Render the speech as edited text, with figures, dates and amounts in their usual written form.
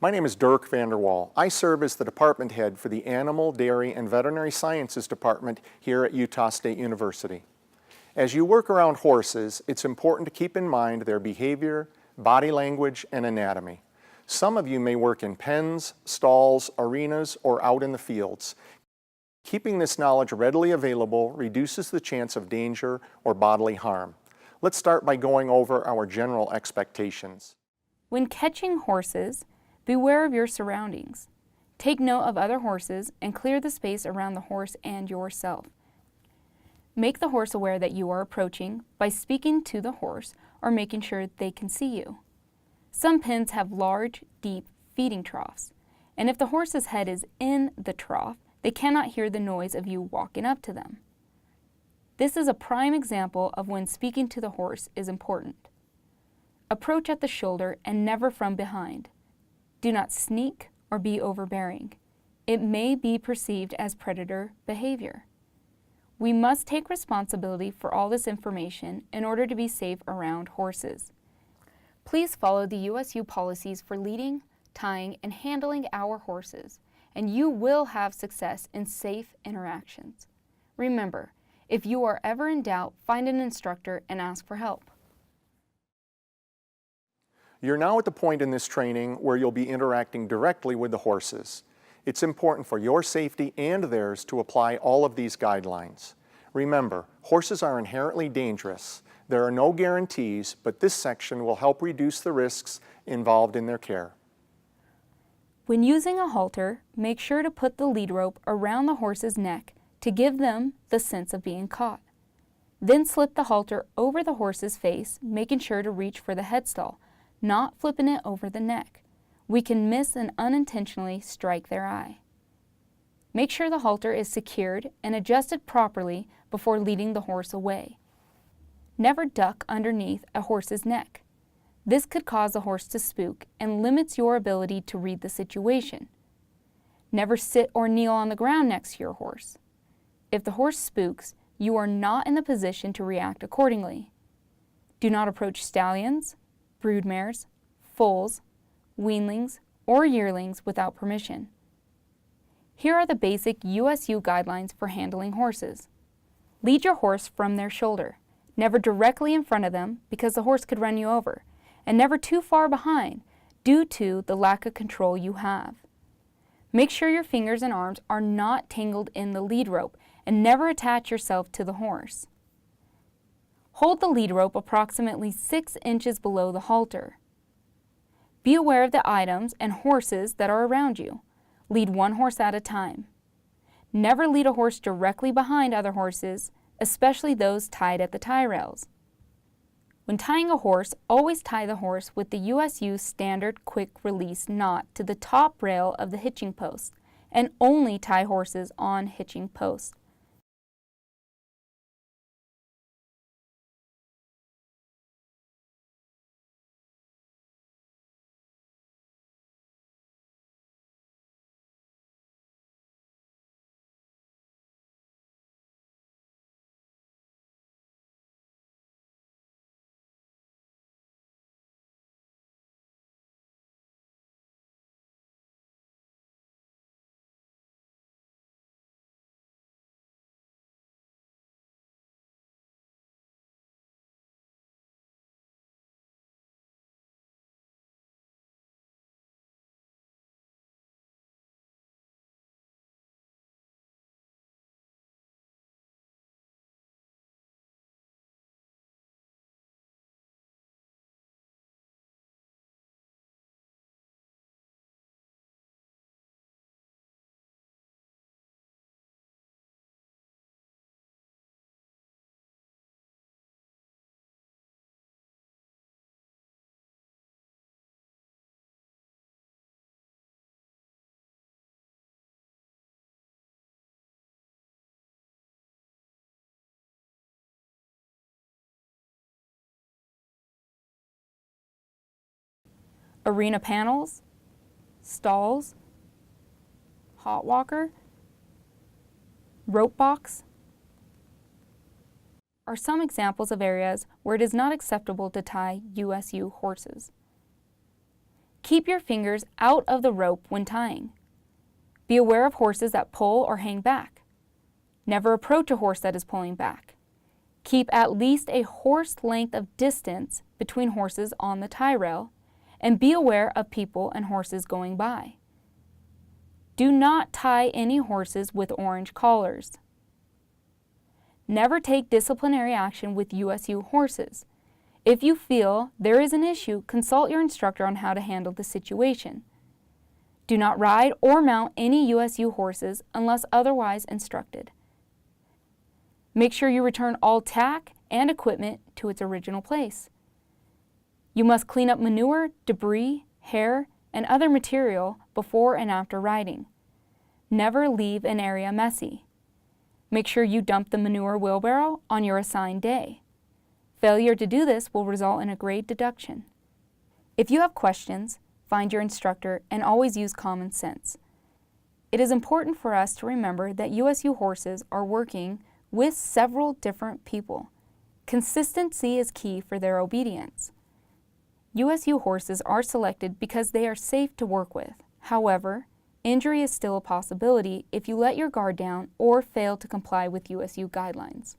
My name is Dirk Vanderwall. I serve as the department head for the Animal, Dairy, and Veterinary Sciences department here at Utah State University. As you work around horses, it's important to keep in mind their behavior, body language, and anatomy. Some of you may work in pens, stalls, arenas, or out in the fields. Keeping this knowledge readily available reduces the chance of danger or bodily harm. Let's start by going over our general expectations. When catching horses, beware of your surroundings. Take note of other horses and clear the space around the horse and yourself. Make the horse aware that you are approaching by speaking to the horse or making sure they can see you. Some pens have large, deep feeding troughs, and if the horse's head is in the trough, they cannot hear the noise of you walking up to them. This is a prime example of when speaking to the horse is important. Approach at the shoulder and never from behind. Do not sneak or be overbearing. It may be perceived as predator behavior. We must take responsibility for all this information in order to be safe around horses. Please follow the USU policies for leading, tying, and handling our horses, and you will have success in safe interactions. Remember, if you are ever in doubt, find an instructor and ask for help. You're now at the point in this training where you'll be interacting directly with the horses. It's important for your safety and theirs to apply all of these guidelines. Remember, horses are inherently dangerous. There are no guarantees, but this section will help reduce the risks involved in their care. When using a halter, make sure to put the lead rope around the horse's neck to give them the sense of being caught. Then slip the halter over the horse's face, making sure to reach for the headstall, not flipping it over the neck. We can miss and unintentionally strike their eye. Make sure the halter is secured and adjusted properly before leading the horse away. Never duck underneath a horse's neck. This could cause the horse to spook and limits your ability to read the situation. Never sit or kneel on the ground next to your horse. If the horse spooks, you are not in the position to react accordingly. Do not approach stallions, broodmares, foals, weanlings, or yearlings without permission. Here are the basic USU guidelines for handling horses. Lead your horse from their shoulder, never directly in front of them because the horse could run you over, and never too far behind due to the lack of control you have. Make sure your fingers and arms are not tangled in the lead rope and never attach yourself to the horse. Hold the lead rope approximately 6 inches below the halter. Be aware of the items and horses that are around you. Lead one horse at a time. Never lead a horse directly behind other horses, especially those tied at the tie rails. When tying a horse, always tie the horse with the USU standard quick release knot to the top rail of the hitching post, and only tie horses on hitching posts. Arena panels, stalls, hot walker, rope box are some examples of areas where it is not acceptable to tie USU horses. Keep your fingers out of the rope when tying. Be aware of horses that pull or hang back. Never approach a horse that is pulling back. Keep at least a horse length of distance between horses on the tie rail, and be aware of people and horses going by. Do not tie any horses with orange collars. Never take disciplinary action with USU horses. If you feel there is an issue, consult your instructor on how to handle the situation. Do not ride or mount any USU horses unless otherwise instructed. Make sure you return all tack and equipment to its original place. You must clean up manure, debris, hair, and other material before and after riding. Never leave an area messy. Make sure you dump the manure wheelbarrow on your assigned day. Failure to do this will result in a grade deduction. If you have questions, find your instructor and always use common sense. It is important for us to remember that USU horses are working with several different people. Consistency is key for their obedience. USU horses are selected because they are safe to work with. However, injury is still a possibility if you let your guard down or fail to comply with USU guidelines.